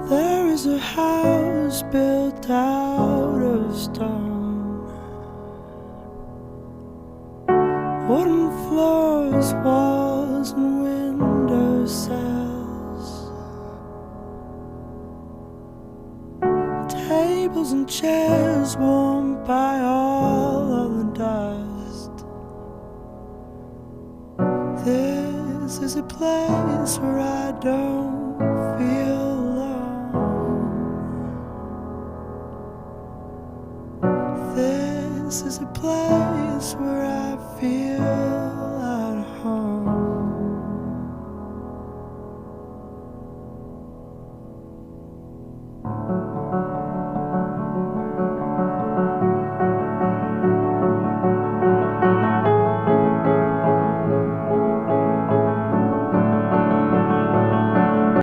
There is a house built out of stone, wooden floors, walls and window sills, tables and chairs warmed by all of the dust. This is a place where I don't feel alone. This is a place where I